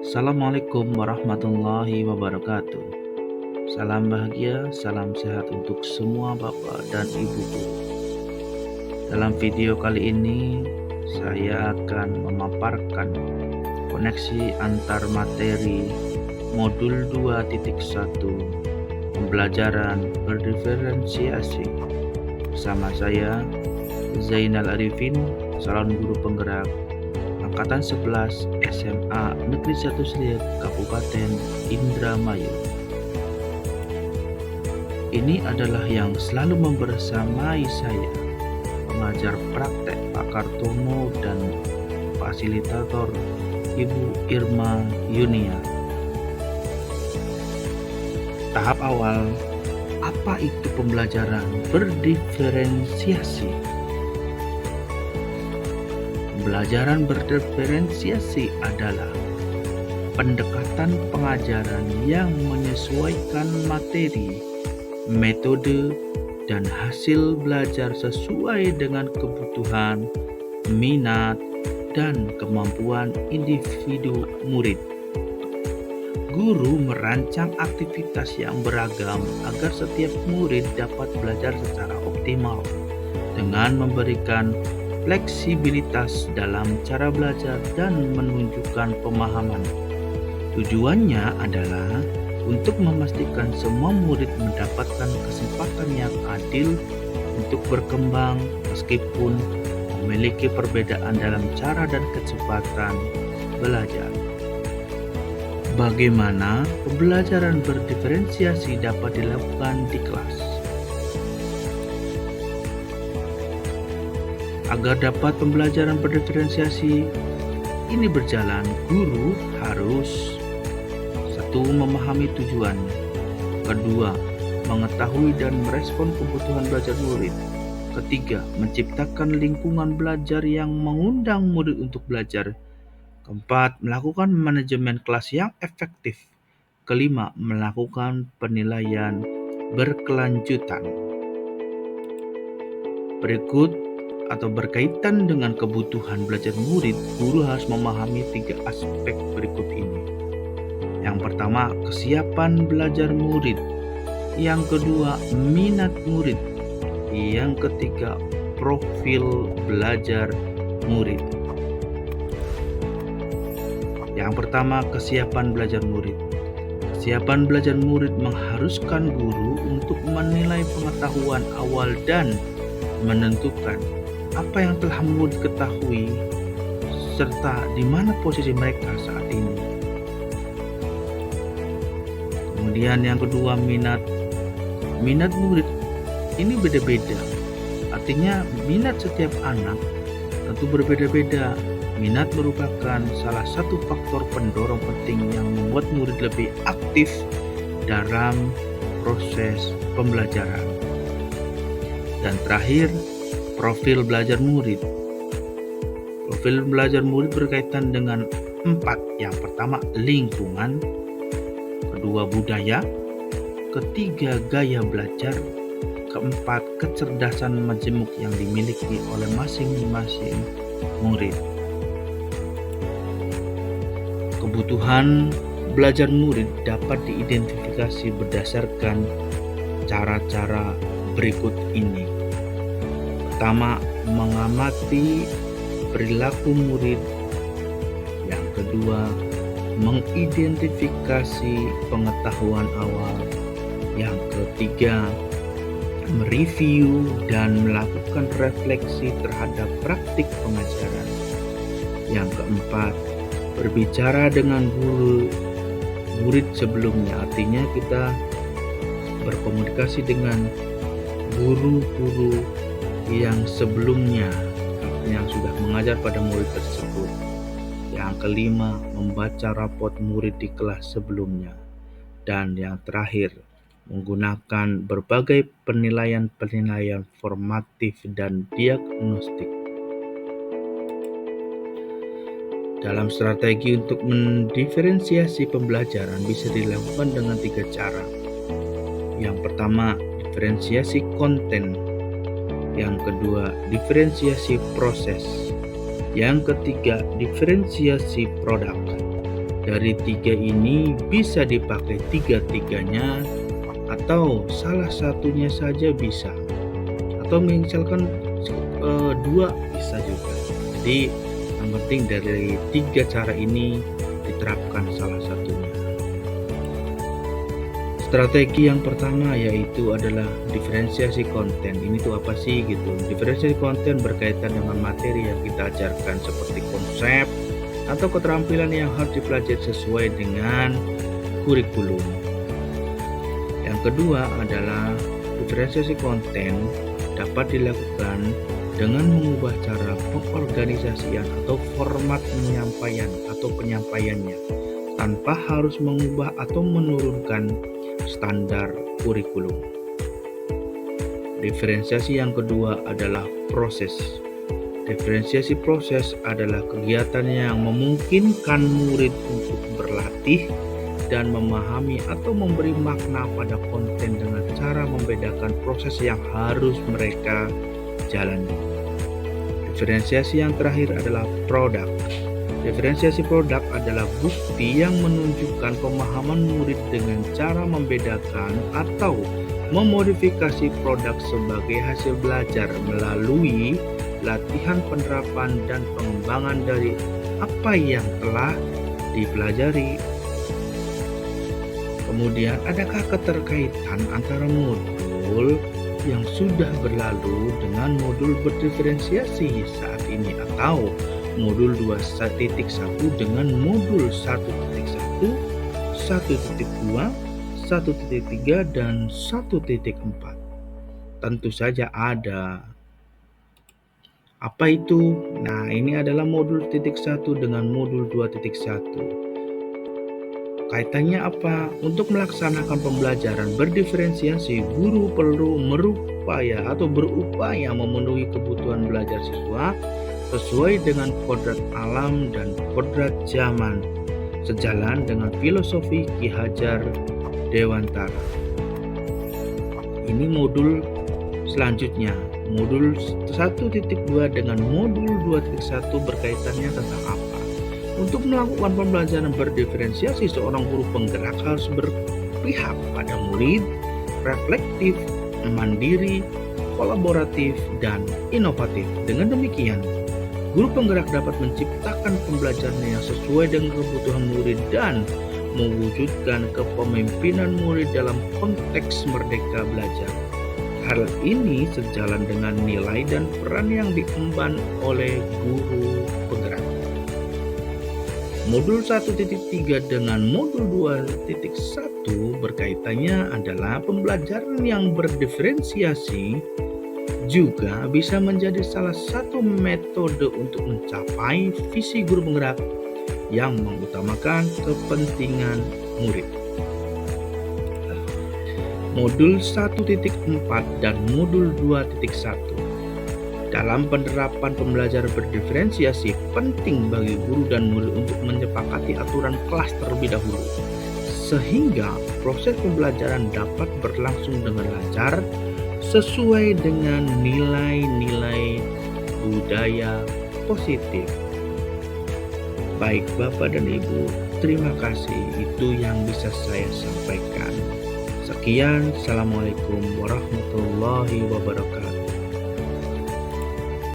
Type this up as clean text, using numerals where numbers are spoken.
Assalamualaikum warahmatullahi wabarakatuh. Salam bahagia, salam sehat untuk semua bapak dan ibuku. Dalam video kali ini, saya akan memaparkan koneksi antar materi modul 2.1 pembelajaran berdiferensiasi bersama saya Zainal Arifin, calon guru penggerak Angkatan 11 SMA Negeri 1 Sliep, Kabupaten Indramayu. Ini adalah yang selalu membersamai saya, pengajar praktek Pak Kartono dan fasilitator Ibu Irma Yunia. Tahap awal, apa itu pembelajaran berdiferensiasi? Pembelajaran berdiferensiasi adalah pendekatan pengajaran yang menyesuaikan materi, metode, dan hasil belajar sesuai dengan kebutuhan, minat, dan kemampuan individu murid. Guru merancang aktivitas yang beragam agar setiap murid dapat belajar secara optimal dengan memberikan fleksibilitas dalam cara belajar dan menunjukkan pemahaman. Tujuannya adalah untuk memastikan semua murid mendapatkan kesempatan yang adil untuk berkembang meskipun memiliki perbedaan dalam cara dan kecepatan belajar. Bagaimana pembelajaran berdiferensiasi dapat dilakukan di kelas? Agar dapat pembelajaran berdiferensiasi ini berjalan, guru harus 1. Memahami tujuan, 2. Mengetahui dan merespon kebutuhan belajar murid, 3. Menciptakan lingkungan belajar yang mengundang murid untuk belajar, 4. Melakukan manajemen kelas yang efektif, 5. Melakukan penilaian berkelanjutan. Berkaitan dengan kebutuhan belajar murid, guru harus memahami 3 aspek berikut ini. Yang pertama, kesiapan belajar murid. Yang kedua, minat murid. Yang ketiga, profil belajar murid. Yang pertama, kesiapan belajar murid. Kesiapan belajar murid mengharuskan guru untuk menilai pengetahuan awal dan menentukan apa yang telah murid ketahui serta di mana posisi mereka saat ini. Kemudian yang kedua, minat. Minat murid ini beda-beda. Artinya minat setiap anak tentu berbeda-beda. Minat merupakan salah satu faktor pendorong penting yang membuat murid lebih aktif dalam proses pembelajaran. Dan terakhir, profil belajar murid. Profil belajar murid berkaitan dengan 4. Yang pertama, lingkungan, kedua, budaya, ketiga, gaya belajar, keempat, kecerdasan majemuk yang dimiliki oleh masing-masing murid. Kebutuhan belajar murid dapat diidentifikasi berdasarkan cara-cara berikut ini. Pertama, mengamati perilaku murid. Yang kedua, mengidentifikasi pengetahuan awal. Yang ketiga, mereview dan melakukan refleksi terhadap praktik pengajaran. Yang keempat, berbicara dengan guru murid sebelumnya. Artinya kita berkomunikasi dengan guru-guru yang sebelumnya yang sudah mengajar pada murid tersebut. Yang kelima, membaca rapot murid di kelas sebelumnya. Dan yang terakhir, menggunakan berbagai penilaian formatif dan diagnostik. Dalam strategi untuk mendiferensiasi pembelajaran bisa dilakukan dengan 3 cara. Yang pertama, diferensiasi konten. Yang kedua, diferensiasi proses. Yang ketiga, diferensiasi produk. Dari 3 ini bisa dipakai tiga-tiganya atau salah satunya saja bisa. Atau misalkan 2 bisa juga. Jadi yang penting dari 3 cara ini diterapkan salah satunya. Strategi yang pertama yaitu adalah diferensiasi konten. Ini tuh apa sih gitu? Diferensiasi konten berkaitan dengan materi yang kita ajarkan seperti konsep atau keterampilan yang harus dipelajari sesuai dengan kurikulum. Yang kedua adalah diferensiasi konten dapat dilakukan dengan mengubah cara pengorganisasian atau format penyampaiannya tanpa harus mengubah atau menurunkan standar kurikulum. Diferensiasi yang kedua adalah proses. Diferensiasi proses adalah kegiatan yang memungkinkan murid untuk berlatih dan memahami atau memberi makna pada konten dengan cara membedakan proses yang harus mereka jalani. Diferensiasi yang terakhir adalah produk. Diferensiasi produk adalah bukti yang menunjukkan pemahaman murid dengan cara membedakan atau memodifikasi produk sebagai hasil belajar melalui latihan, penerapan, dan pengembangan dari apa yang telah dipelajari. Kemudian, adakah keterkaitan antara modul yang sudah berlalu dengan modul berdiferensiasi saat ini atau modul 2.1 dengan modul 1.1, 1.2, 1.3, dan 1.4? Tentu saja ada. Apa itu? Nah, ini adalah modul 1 dengan modul 2.1. Kaitannya apa? Untuk melaksanakan pembelajaran berdiferensiasi, guru perlu berupaya memenuhi kebutuhan belajar siswa sesuai dengan kodrat alam dan kodrat zaman, sejalan dengan filosofi Ki Hajar Dewantara. Ini modul selanjutnya, modul 1.2 dengan modul 2.1 berkaitannya tentang apa? Untuk melakukan pembelajaran berdiferensiasi, seorang guru penggerak harus berpihak pada murid, reflektif, mandiri, kolaboratif, dan inovatif. Dengan demikian, guru penggerak dapat menciptakan pembelajaran yang sesuai dengan kebutuhan murid dan mewujudkan kepemimpinan murid dalam konteks merdeka belajar. Hal ini sejalan dengan nilai dan peran yang diemban oleh guru penggerak. Modul 1.3 dengan modul 2.1 berkaitannya adalah pembelajaran yang berdiferensiasi juga bisa menjadi salah satu metode untuk mencapai visi guru penggerak yang mengutamakan kepentingan murid. Modul 1.4 dan modul 2.1. Dalam penerapan pembelajaran berdiferensiasi, penting bagi guru dan murid untuk menyepakati aturan kelas terlebih dahulu, sehingga proses pembelajaran dapat berlangsung dengan lancar sesuai dengan nilai-nilai budaya positif. Baik Bapak dan Ibu, terima kasih. Itu yang bisa saya sampaikan. Sekian, Assalamualaikum warahmatullahi wabarakatuh.